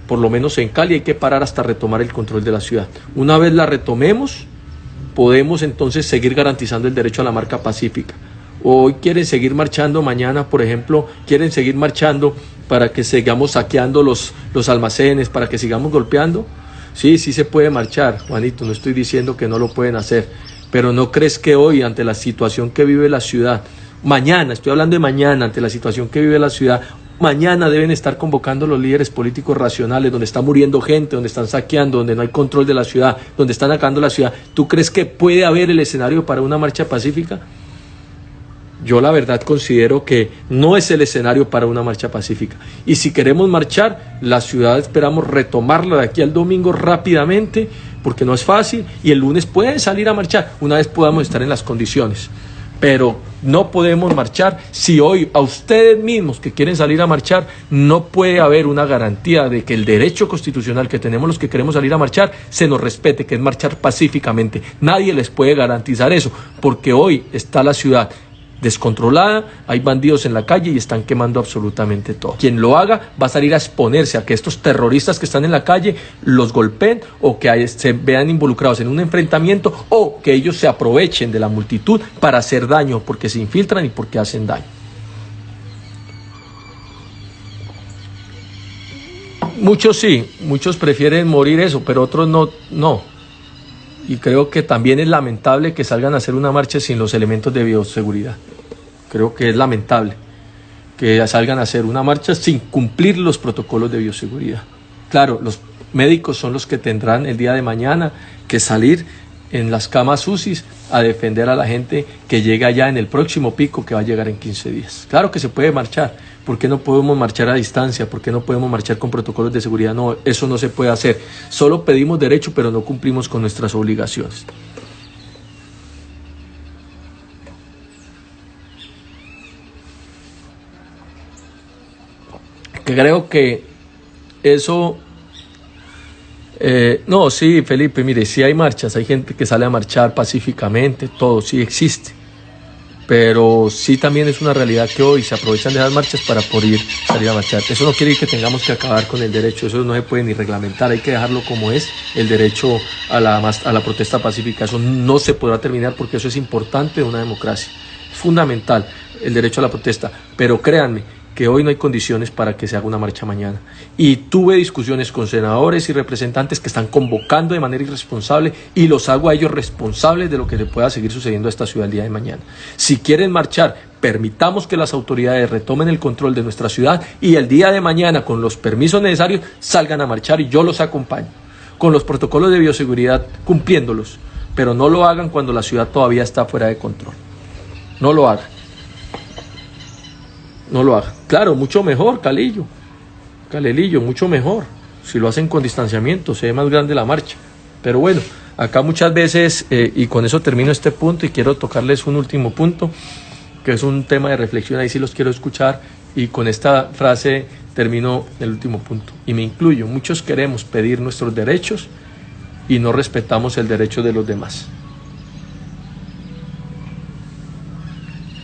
por lo menos en Cali hay que parar hasta retomar el control de la ciudad. Una vez la retomemos, podemos entonces seguir garantizando el derecho a la marcha pacífica. Hoy quieren seguir marchando, mañana, por ejemplo, quieren seguir marchando para que sigamos saqueando los almacenes, para que sigamos golpeando. Sí, sí se puede marchar, Juanito, no estoy diciendo que no lo pueden hacer, pero ¿no crees que hoy, ante la situación que vive la ciudad, mañana, estoy hablando de mañana, ante la situación que vive la ciudad, mañana deben estar convocando los líderes políticos racionales, donde está muriendo gente, donde están saqueando, donde no hay control de la ciudad, donde están atacando la ciudad? ¿Tú crees que puede haber el escenario para una marcha pacífica? Yo la verdad considero que no es el escenario para una marcha pacífica. Y si queremos marchar, la ciudad esperamos retomarla de aquí al domingo rápidamente, porque no es fácil, y el lunes pueden salir a marchar, una vez podamos estar en las condiciones. Pero no podemos marchar si hoy a ustedes mismos que quieren salir a marchar no puede haber una garantía de que el derecho constitucional que tenemos los que queremos salir a marchar se nos respete, que es marchar pacíficamente. Nadie les puede garantizar eso, porque hoy está la ciudad descontrolada, hay bandidos en la calle y están quemando absolutamente todo. Quien lo haga va a salir a exponerse a que estos terroristas que están en la calle los golpeen o que se vean involucrados en un enfrentamiento o que ellos se aprovechen de la multitud para hacer daño porque se infiltran y porque hacen daño. Muchos sí, muchos prefieren morir eso, pero otros no. Y creo que también es lamentable que salgan a hacer una marcha sin los elementos de bioseguridad. Creo que es lamentable que salgan a hacer una marcha sin cumplir los protocolos de bioseguridad. Claro, los médicos son los que tendrán el día de mañana que salir en las camas UCI a defender a la gente que llega ya en el próximo pico que va a llegar en 15 días. Claro que se puede marchar. ¿Por qué no podemos marchar a distancia? ¿Por qué no podemos marchar con protocolos de seguridad? No, eso no se puede hacer. Solo pedimos derecho, pero no cumplimos con nuestras obligaciones. Creo que eso... no, sí, Felipe, mire, sí hay marchas, hay gente que sale a marchar pacíficamente, todo sí existe. Pero sí también es una realidad que hoy se aprovechan de las marchas para poder salir a marchar. Eso no quiere decir que tengamos que acabar con el derecho, eso no se puede ni reglamentar, hay que dejarlo como es, el derecho a la protesta pacífica. Eso no se podrá terminar porque eso es importante en una democracia, es fundamental el derecho a la protesta, pero créanme que hoy no hay condiciones para que se haga una marcha mañana. Y tuve discusiones con senadores y representantes que están convocando de manera irresponsable y los hago a ellos responsables de lo que le pueda seguir sucediendo a esta ciudad el día de mañana. Si quieren marchar, permitamos que las autoridades retomen el control de nuestra ciudad y el día de mañana, con los permisos necesarios, salgan a marchar y yo los acompaño. Con los protocolos de bioseguridad cumpliéndolos, pero no lo hagan cuando la ciudad todavía está fuera de control. No lo hagan. No lo hagan. Claro, mucho mejor, Calelillo, mucho mejor. Si lo hacen con distanciamiento, se ve más grande la marcha. Pero bueno, acá muchas veces, y con eso termino este punto y quiero tocarles un último punto, que es un tema de reflexión, ahí sí los quiero escuchar, y con esta frase termino el último punto. Y me incluyo, muchos queremos pedir nuestros derechos y no respetamos el derecho de los demás.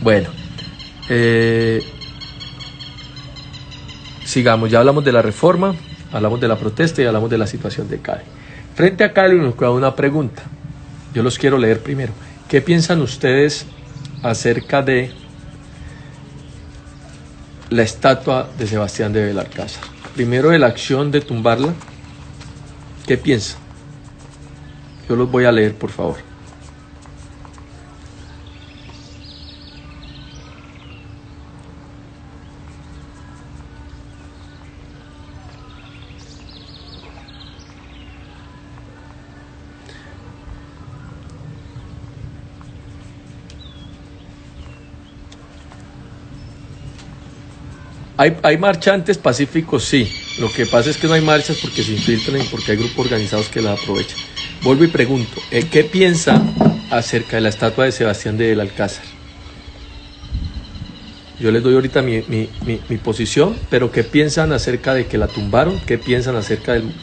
Bueno, sigamos, ya hablamos de la reforma, hablamos de la protesta y hablamos de la situación de Cali. Frente a Cali nos queda una pregunta, yo los quiero leer primero. ¿Qué piensan ustedes acerca de la estatua de Sebastián de Belalcázar? Primero, de la acción de tumbarla, ¿qué piensan? Yo los voy a leer, por favor. Hay marchantes pacíficos, sí. Lo que pasa es que no hay marchas porque se infiltran y porque hay grupos organizados que las aprovechan. Vuelvo y pregunto, ¿qué piensa acerca de la estatua de Sebastián de Belalcázar? Yo les doy ahorita mi posición, pero ¿qué piensan acerca de que la tumbaron? ¿Qué piensan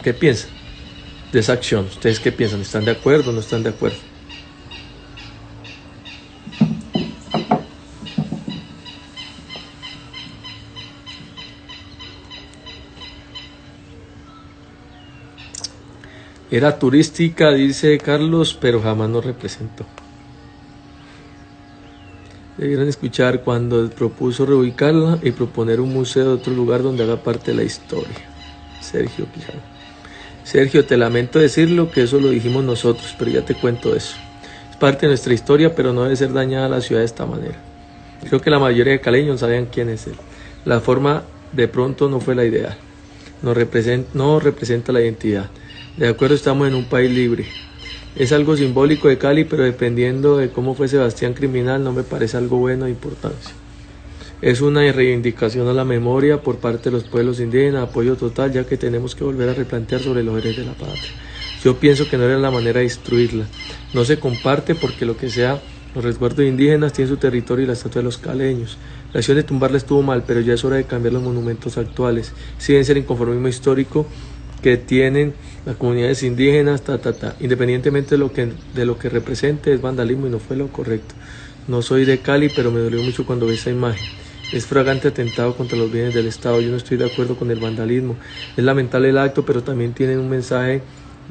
qué piensan de esa acción? ¿Ustedes qué piensan? ¿Están de acuerdo o no están de acuerdo? Era turística, dice Carlos, pero jamás nos representó. Debieron escuchar cuando propuso reubicarla y proponer un museo de otro lugar donde haga parte de la historia. Sergio Quijano. Sergio, te lamento decirlo que eso lo dijimos nosotros, pero ya te cuento eso. Es parte de nuestra historia, pero no debe ser dañada la ciudad de esta manera. Creo que la mayoría de caleños sabían quién es él. La forma de pronto no fue la ideal. No representa la identidad. De acuerdo, estamos en un país libre. Es algo simbólico de Cali, pero dependiendo de cómo fue Sebastián criminal, no me parece algo bueno de importancia. Es una reivindicación a la memoria por parte de los pueblos indígenas, apoyo total, ya que tenemos que volver a replantear sobre los héroes de la patria. Yo pienso que no era la manera de destruirla. No se comparte porque lo que sea, los resguardos indígenas tienen su territorio y la estatua de los caleños. La acción de tumbarla estuvo mal, pero ya es hora de cambiar los monumentos actuales. Si deben ser inconformismo histórico que tienen las comunidades indígenas, independientemente de lo que represente, es vandalismo y no fue lo correcto. No soy de Cali, pero me dolió mucho cuando vi esa imagen. Es flagrante atentado contra los bienes del Estado. Yo no estoy de acuerdo con el vandalismo. Es lamentable el acto, pero también tienen un mensaje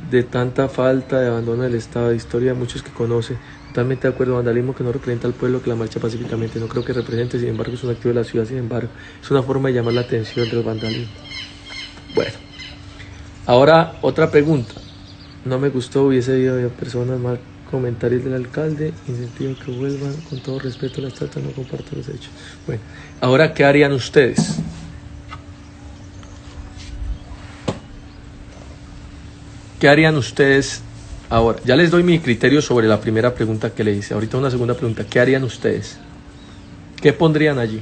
de tanta falta de abandono del Estado, de historia de muchos que conocen. Totalmente de acuerdo, vandalismo que no representa al pueblo que la marcha pacíficamente. No creo que represente, sin embargo, es un activo de la ciudad, sin embargo. Es una forma de llamar la atención del vandalismo. Bueno. Ahora, otra pregunta. No me gustó, hubiese habido personas mal comentarios del alcalde, incentivo que vuelvan, con todo respeto a la estatua, no comparto los hechos. Bueno, ahora, ¿qué harían ustedes? ¿Qué harían ustedes Ahora, ya les doy mi criterio sobre la primera pregunta que le hice. Ahorita una segunda pregunta. ¿Qué harían ustedes? ¿Qué pondrían allí?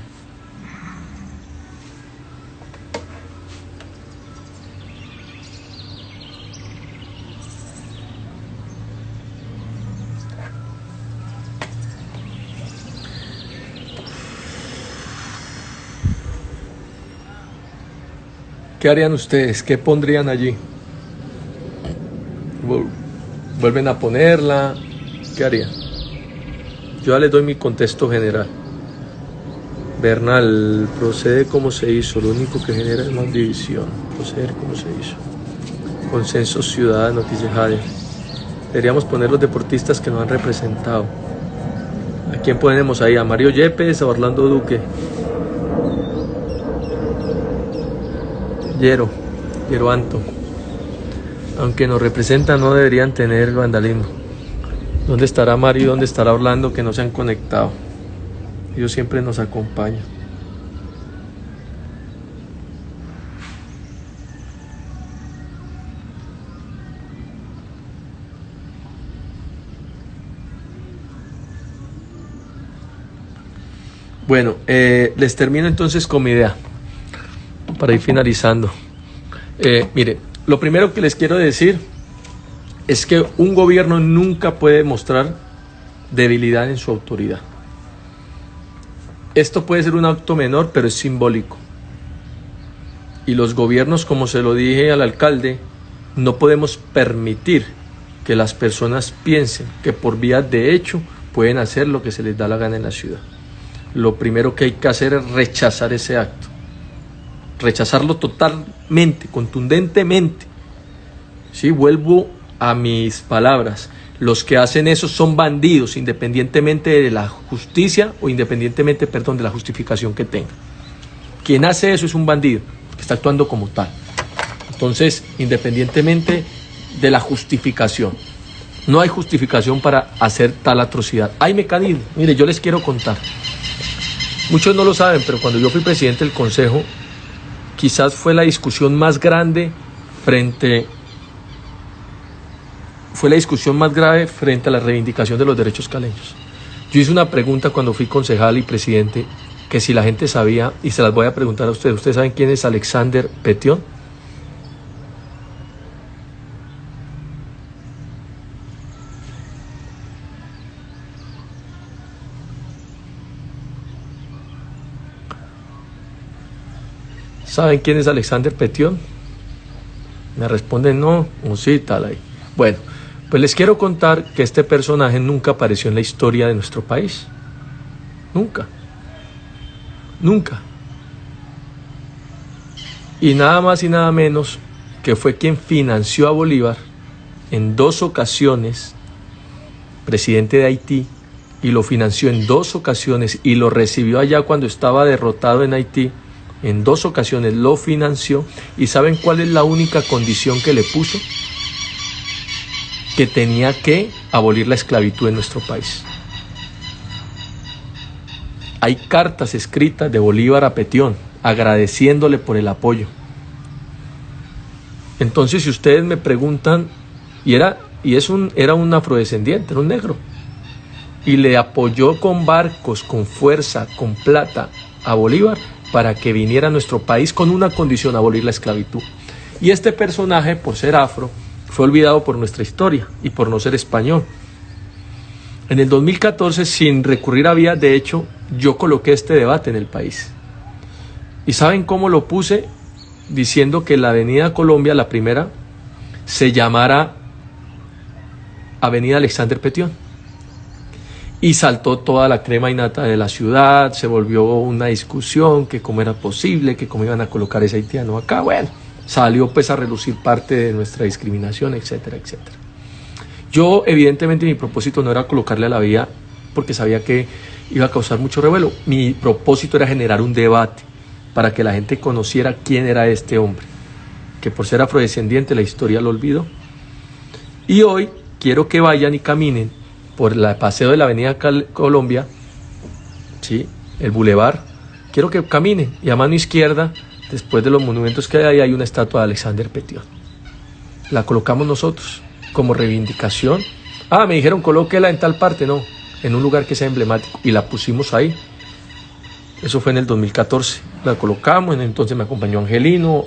¿Qué harían ustedes? ¿Qué pondrían allí? ¿Vuelven a ponerla? ¿Qué harían? Yo ya les doy mi contexto general. Bernal, procede como se hizo, lo único que genera es más división. Proceder como se hizo. Consenso ciudadano, dice Jade. Deberíamos poner los deportistas que nos han representado. ¿A quién ponemos ahí? ¿A Mario Yepes? ¿A Orlando Duque? Yero Anto. Aunque nos representan, no deberían tener vandalismo. ¿Dónde estará Mario y dónde estará Orlando que no se han conectado? Ellos siempre nos acompañan. Bueno, les termino entonces con mi idea para ir finalizando. Mire, lo primero que les quiero decir es que un gobierno nunca puede mostrar debilidad en su autoridad. Esto puede ser un acto menor, pero es simbólico. Y los gobiernos, como se lo dije al alcalde, no podemos permitir que las personas piensen que por vía de hecho pueden hacer lo que se les da la gana en la ciudad. Lo primero que hay que hacer es rechazar ese acto. Rechazarlo totalmente, contundentemente. Sí, vuelvo a mis palabras. Los que hacen eso son bandidos, independientemente de la justicia o independientemente, de la justificación que tenga. Quien hace eso es un bandido, que está actuando como tal. Entonces, independientemente de la justificación, no hay justificación para hacer tal atrocidad. Hay mecanismos. Mire, yo les quiero contar. Muchos no lo saben, pero cuando yo fui presidente del Consejo, quizás fue la discusión más grande frente a la reivindicación de los derechos caleños. Yo hice una pregunta cuando fui concejal y presidente, que si la gente sabía, y se las voy a preguntar a ustedes. ¿Ustedes saben quién es Alexander Petion? ¿Saben quién es Alexander Petion? Me responden no, o sí, tal ahí. Bueno, pues les quiero contar que este personaje nunca apareció en la historia de nuestro país. Nunca. Nunca. Y nada más y nada menos que fue quien financió a Bolívar en 2 ocasiones, presidente de Haití, y lo financió en 2 ocasiones y lo recibió allá cuando estaba derrotado en Haití. En 2 ocasiones lo financió. ¿Y saben cuál es la única condición que le puso? Que tenía que abolir la esclavitud en nuestro país. Hay cartas escritas de Bolívar a Petion agradeciéndole por el apoyo. Entonces, si ustedes me preguntan, era un afrodescendiente, era un negro, y le apoyó con barcos, con fuerza, con plata a Bolívar para que viniera a nuestro país con una condición: abolir la esclavitud. Y este personaje, por ser afro, fue olvidado por nuestra historia y por no ser español. En el 2014, sin recurrir a vías de hecho, yo coloqué este debate en el país. ¿Y saben cómo lo puse? Diciendo que la Avenida Colombia, la primera, se llamara Avenida Alexander Petion. Y saltó toda la crema innata de la ciudad, se volvió una discusión, que cómo era posible, que cómo iban a colocar ese haitiano acá. Bueno, salió pues a relucir parte de nuestra discriminación, etcétera, etcétera. Yo, evidentemente, mi propósito no era colocarle a la vía porque sabía que iba a causar mucho revuelo. Mi propósito era generar un debate para que la gente conociera quién era este hombre, que por ser afrodescendiente la historia lo olvidó. Y hoy quiero que vayan y caminen por el paseo de la Avenida Colombia, ¿sí? El bulevar. Quiero que caminen y a mano izquierda, después de los monumentos que hay una estatua de Alexander Petion. La colocamos nosotros. como reivindicación. Me dijeron colóquela en tal parte, no, en un lugar que sea emblemático, y la pusimos ahí. Eso fue en el 2014, la colocamos, entonces me acompañó Angelino,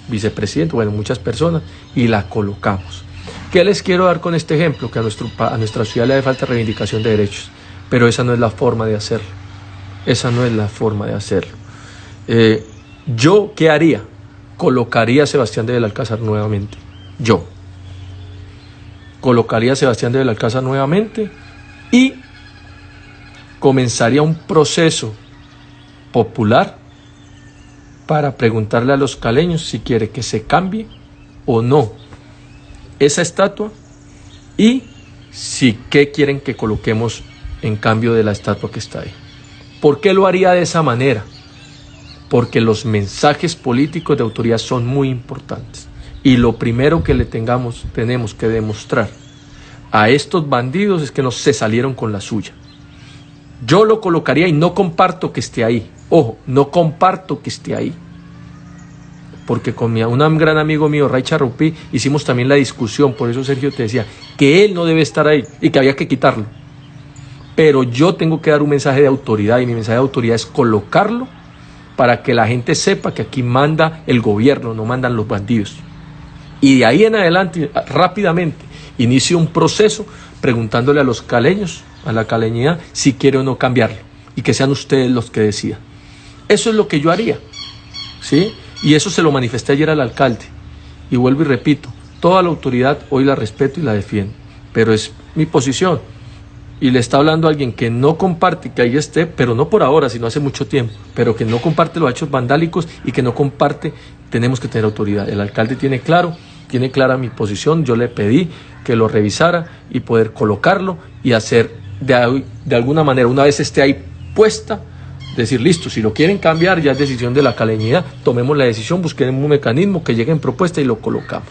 vicepresidente, bueno, muchas personas, y la colocamos. ¿Qué les quiero dar con este ejemplo? Que a nuestra ciudad le hace falta reivindicación de derechos, pero esa no es la forma de hacerlo. Esa no es la forma de hacerlo. ¿Yo qué haría? Colocaría a Sebastián de Belalcázar nuevamente. Yo colocaría a Sebastián de Belalcázar nuevamente y comenzaría un proceso popular para preguntarle a los caleños si quiere que se cambie o no esa estatua y si qué quieren que coloquemos en cambio de la estatua que está ahí. ¿Por qué lo haría de esa manera? Porque los mensajes políticos de autoridad son muy importantes y lo primero que tenemos que demostrar a estos bandidos es que no se salieron con la suya. Yo lo colocaría y no comparto que esté ahí. Ojo, no comparto que esté ahí. Porque con un gran amigo mío, Ray Charrupi, hicimos también la discusión, por eso Sergio te decía, que él no debe estar ahí y que había que quitarlo. Pero yo tengo que dar un mensaje de autoridad y mi mensaje de autoridad es colocarlo para que la gente sepa que aquí manda el gobierno, no mandan los bandidos. Y de ahí en adelante, rápidamente, inicio un proceso preguntándole a los caleños, a la caleñidad, si quiere o no cambiarlo y que sean ustedes los que decidan. Eso es lo que yo haría, ¿sí? Y eso se lo manifesté ayer al alcalde. Y vuelvo y repito, toda la autoridad hoy la respeto y la defiendo, pero es mi posición. Y le está hablando a alguien que no comparte que ahí esté, pero no por ahora, sino hace mucho tiempo, pero que no comparte los hechos vandálicos y que no comparte, tenemos que tener autoridad. El alcalde tiene clara mi posición, yo le pedí que lo revisara y poder colocarlo y hacer de alguna manera, una vez esté ahí puesta, decir, listo, si lo quieren cambiar ya es decisión de la caleñidad, tomemos la decisión, busquemos un mecanismo que llegue en propuesta y lo colocamos.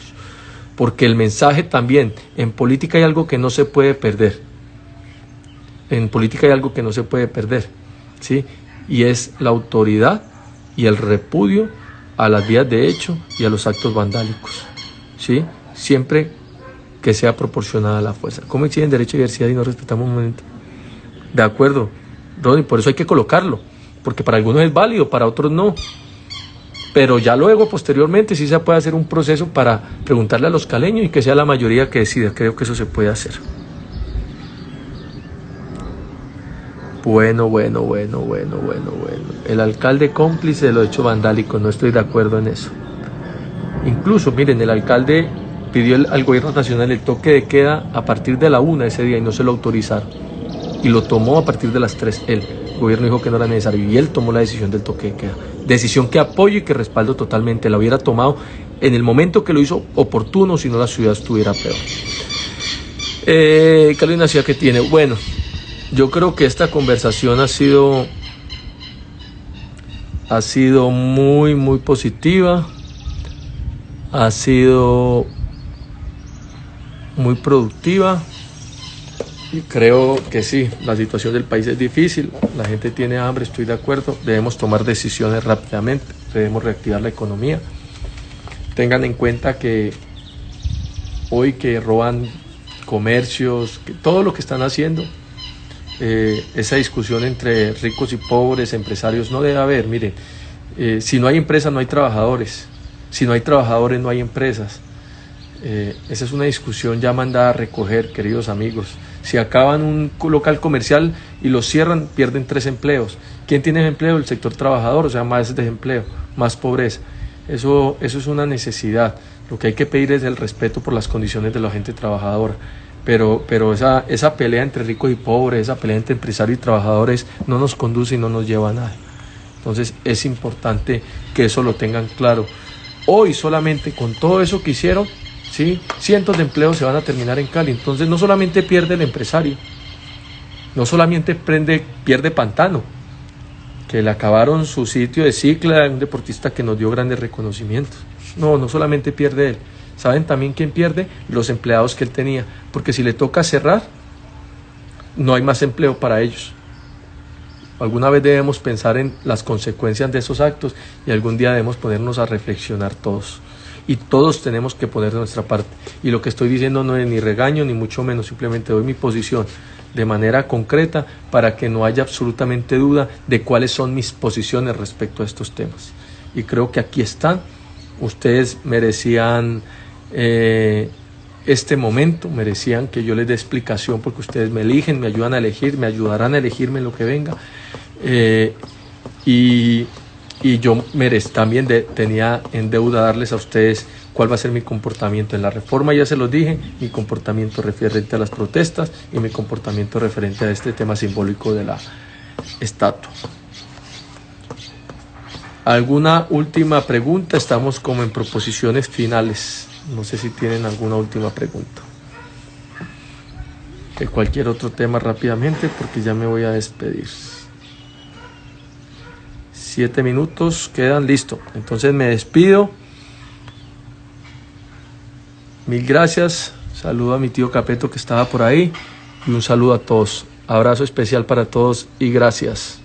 Porque el mensaje también, en política hay algo que no se puede perder. En política hay algo que no se puede perder, ¿sí? Y es la autoridad y el repudio a las vías de hecho y a los actos vandálicos, ¿sí? Siempre que sea proporcionada la fuerza. ¿Cómo exigen derecho y diversidad y no respetamos un momento? De acuerdo, Ronnie, por eso hay que colocarlo, porque para algunos es válido, para otros no. Pero ya luego, posteriormente, sí se puede hacer un proceso para preguntarle a los caleños y que sea la mayoría que decida. Creo que eso se puede hacer. Bueno. El alcalde cómplice de los hechos vandálicos, no estoy de acuerdo en eso. Incluso, miren, el alcalde pidió al gobierno nacional el toque de queda a partir de la 1 ese día y no se lo autorizaron. Y lo tomó a partir de las 3 él. El gobierno dijo que no era necesario y él tomó la decisión del toque de queda. Decisión que apoyo y que respaldo totalmente. La hubiera tomado en el momento que lo hizo oportuno, si no la ciudad estuviera peor. Carolina Ciudad que tiene. Bueno, yo creo que esta conversación ha sido muy positiva, ha sido muy productiva y creo que sí, la situación del país es difícil, la gente tiene hambre, estoy de acuerdo, debemos tomar decisiones rápidamente, debemos reactivar la economía. Tengan en cuenta que hoy que roban comercios, que todo lo que están haciendo, esa discusión entre ricos y pobres, empresarios, no debe haber. Miren, si no hay empresas no hay trabajadores, si no hay trabajadores no hay empresas. Esa es una discusión ya mandada a recoger, queridos amigos. Si acaban un local comercial y lo cierran, pierden 3 empleos. ¿Quién tiene empleo? El sector trabajador, o sea, más desempleo, más pobreza. Eso es una necesidad. Lo que hay que pedir es el respeto por las condiciones de la gente trabajadora. Pero esa pelea entre ricos y pobres, esa pelea entre empresarios y trabajadores no nos conduce y no nos lleva a nada. Entonces es importante que eso lo tengan claro. Hoy solamente con todo eso que hicieron, ¿sí? Cientos de empleos se van a terminar en Cali. Entonces no solamente pierde el empresario, no solamente pierde Pantano, que le acabaron su sitio de Cicla, un deportista que nos dio grandes reconocimientos. No solamente pierde él. ¿Saben también quién pierde? Los empleados que él tenía, porque si le toca cerrar, no hay más empleo para ellos. Alguna vez debemos pensar en las consecuencias de esos actos y algún día debemos ponernos a reflexionar todos. y todos tenemos que poner de nuestra parte. Y lo que estoy diciendo no es ni regaño ni mucho menos, simplemente doy mi posición de manera concreta para que no haya absolutamente duda de cuáles son mis posiciones respecto a estos temas. Y creo que aquí están. Ustedes merecían este momento, merecían que yo les dé explicación, porque ustedes me eligen, me ayudan a elegir, me ayudarán a elegirme en lo que venga, y yo también tenía en deuda darles a ustedes cuál va a ser mi comportamiento en la reforma. Ya se los dije, mi comportamiento referente a las protestas y mi comportamiento referente a este tema simbólico de la estatua. ¿Alguna última pregunta? Estamos como en proposiciones finales. No sé si tienen alguna última pregunta. De cualquier otro tema rápidamente, porque ya me voy a despedir. 7 minutos quedan, listo. Entonces me despido. Mil gracias. Saludo a mi tío Capeto que estaba por ahí. Y un saludo a todos. Abrazo especial para todos y gracias.